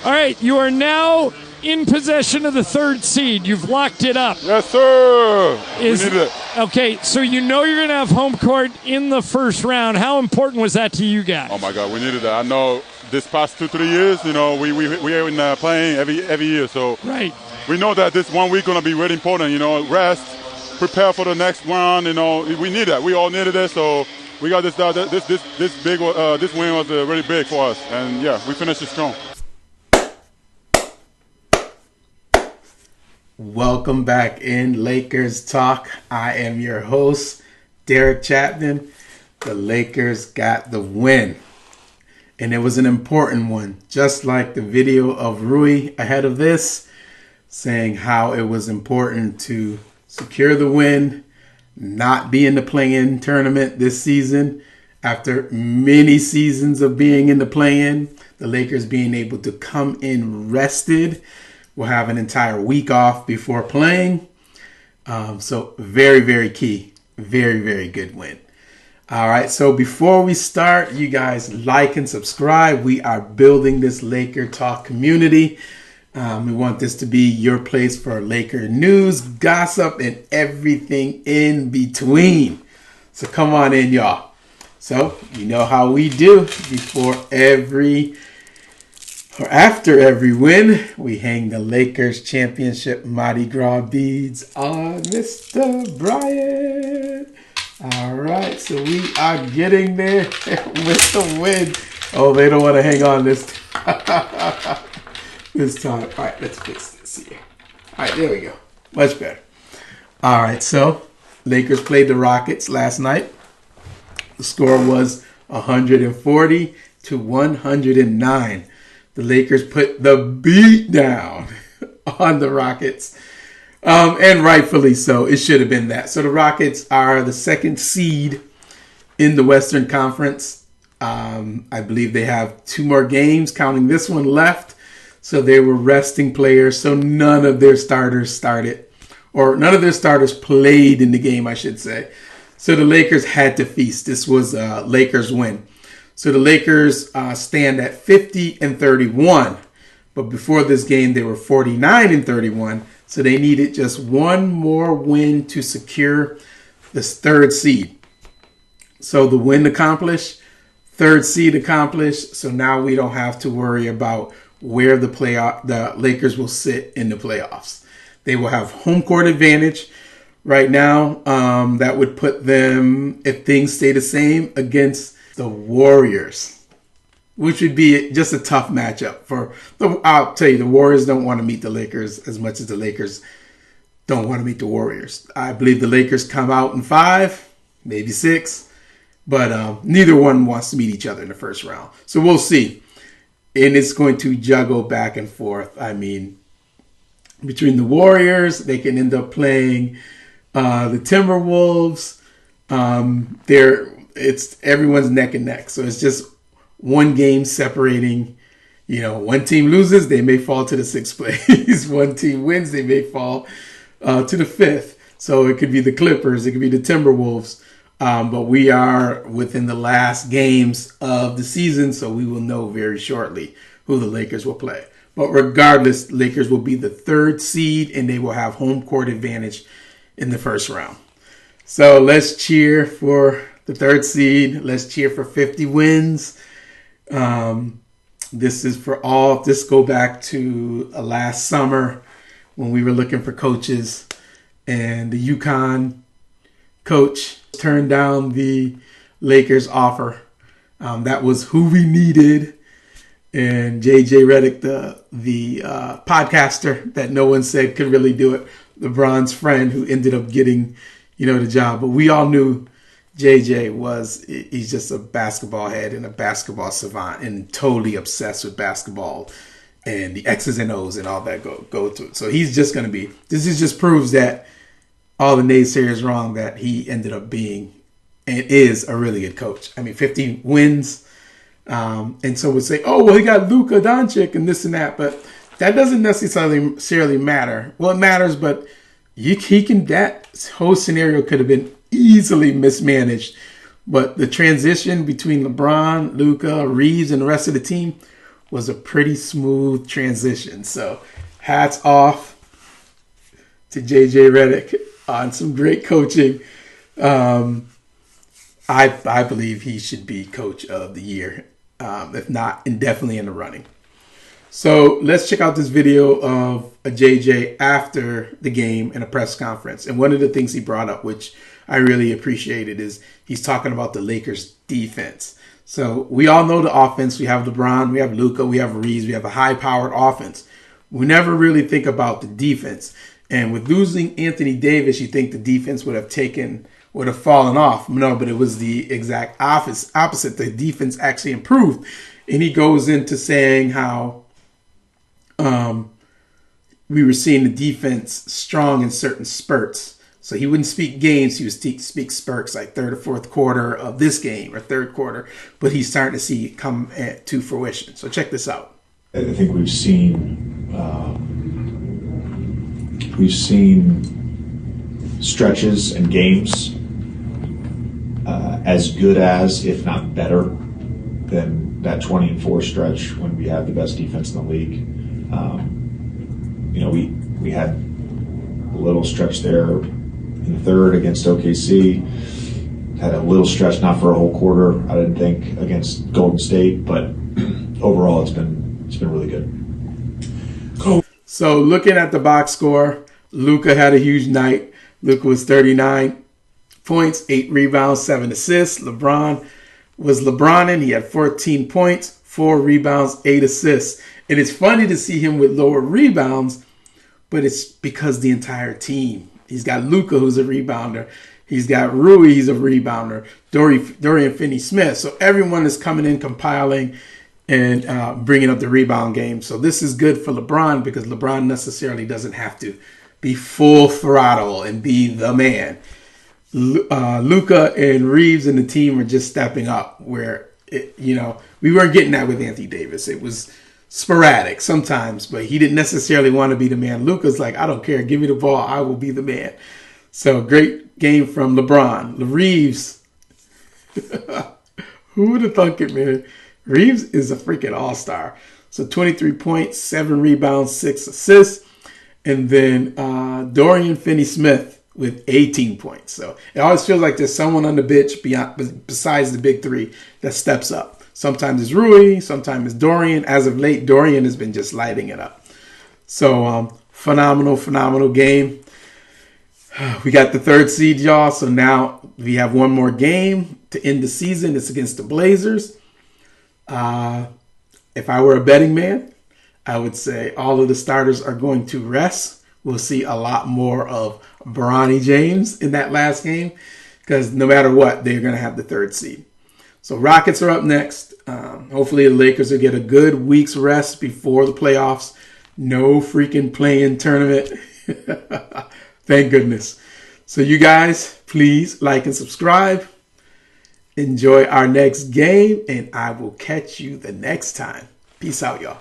All right, you are now in possession of the third seed. You've locked it up. Yes, sir. We needed it. Okay, so you know you're going to have home court in the first round. How important was that to you guys? Oh, my God, we needed that. I know this past 2-3 years, you know, we are in playing every year. So right. We know that this 1 week going to be really important, you know, rest, prepare for the next round. You know, we need that. We all needed it. So we got this this win was really big for us. And, yeah, we finished it strong. Welcome back in Lakers Talk. I am your host, Derek Chapman. The Lakers got the win. And it was an important one. Just like the video of Rui ahead of this, saying how it was important to secure the win, not be in the play-in tournament this season. After many seasons of being in the play-in, the Lakers being able to come in rested. We'll have an entire week off before playing. So very, very key. Very, very good win. All right. So before we start, you guys like and subscribe. We are building this Laker Talk community. We want this to be your place for Laker news, gossip, and everything in between. So come on in, y'all. So you know how we do. After every win, we hang the Lakers championship Mardi Gras beads on Mr. Bryant. All right, so we are getting there with the win. Oh, they don't want to hang on this time. All right, let's fix this here. All right, there we go. Much better. All right, so Lakers played the Rockets last night. The score was 140-109. The Lakers put the beat down on the Rockets, and rightfully so. It should have been that. So the Rockets are the second seed in the Western Conference. I believe they have 2 more games, counting this one, left. So they were resting players. So none of their starters started, or none of their starters played in the game, I should say. So the Lakers had to feast. This was a Lakers win. So the Lakers stand at 50-31, but before this game they were 49-31. So they needed just one more win to secure this third seed. So the win accomplished, third seed accomplished. So now we don't have to worry about where the Lakers will sit in the playoffs. They will have home court advantage right now. That would put them, if things stay the same, against the Warriors, which would be just a tough matchup I'll tell you, the Warriors don't want to meet the Lakers as much as the Lakers don't want to meet the Warriors. I believe the Lakers come out in 5, maybe 6, but neither one wants to meet each other in the first round. So we'll see. And it's going to juggle back and forth. I mean, between the Warriors, they can end up playing the Timberwolves. It's everyone's neck and neck. So it's just one game separating. You know, one team loses, they may fall to the 6th place. One team wins, they may fall to the 5th. So it could be the Clippers, it could be the Timberwolves. But we are within the last games of the season, so we will know very shortly who the Lakers will play. But regardless, Lakers will be the 3rd seed, and they will have home court advantage in the first round. So let's cheer for the 3rd seed. Let's cheer for 50 wins. This go back to last summer when we were looking for coaches, and the UConn coach turned down the Lakers offer. That was who we needed. And JJ Redick, the podcaster that no one said could really do it, LeBron's friend who ended up getting, the job. But we all knew JJ he's just a basketball head and a basketball savant and totally obsessed with basketball and the X's and O's and all that go to it. So he's just going to be, this just proves that all the naysayers wrong, that he ended up being and is a really good coach. I mean, 50 wins. And so would say, oh, well, he got Luka Doncic and this and that. But that doesn't necessarily matter. Well, it matters, but that whole scenario could have been easily mismanaged. But the transition between LeBron, Luka, Reaves, and the rest of the team was a pretty smooth transition. So hats off to JJ Redick on some great coaching. I believe he should be coach of the year, if not, and definitely in the running. So let's check out this video of a JJ after the game in a press conference. And one of the things he brought up, which I really appreciated, is he's talking about the Lakers defense. So we all know the offense. We have LeBron, we have Luka, we have Reaves, we have a high-powered offense. We never really think about the defense. And with losing Anthony Davis, you think the defense would have fallen off. No, but it was the exact opposite. The defense actually improved. And he goes into saying how we were seeing the defense strong in certain spurts. So he wouldn't speak games. He would speak spurts, like third or fourth quarter of this game or third quarter. But he's starting to see it come to fruition. So check this out. I think we've seen stretches and games as good as, if not better, than that 20-4 stretch when we had the best defense in the league. We had a little stretch there in the third against OKC. Had a little stretch, not for a whole quarter, I didn't think, against Golden State, but overall it's been really good. Cool. So looking at the box score, Luka had a huge night. Luka was 39 points, 8 rebounds, 7 assists. LeBron was LeBronin. He had 14 points, 4 rebounds, 8 assists. And it's funny to see him with lower rebounds, but it's because the entire team. He's got Luka, who's a rebounder. He's got Rui, he's a rebounder. Dorian Finney-Smith. So everyone is coming in, compiling, and bringing up the rebound game. So this is good for LeBron because LeBron necessarily doesn't have to be full throttle and be the man. Luka and Reaves and the team are just stepping up where, we weren't getting that with Anthony Davis. It was sporadic sometimes, but he didn't necessarily want to be the man. Luka's like, I don't care. Give me the ball. I will be the man. So great game from LeBron. Reaves, who would have thunk it, man? Reaves is a freaking all-star. So 23 points, 7 rebounds, 6 assists. And then Dorian Finney-Smith with 18 points. So it always feels like there's someone on the bench besides the big three that steps up. Sometimes it's Rui, sometimes it's Dorian. As of late, Dorian has been just lighting it up. So phenomenal game. We got the 3rd seed, y'all. So now we have one more game to end the season. It's against the Blazers. If I were a betting man, I would say all of the starters are going to rest. We'll see a lot more of Bronny James in that last game because no matter what, they're going to have the 3rd seed. So Rockets are up next. Hopefully the Lakers will get a good week's rest before the playoffs. No freaking play-in tournament. Thank goodness. So you guys, please like and subscribe. Enjoy our next game, and I will catch you the next time. Peace out, y'all.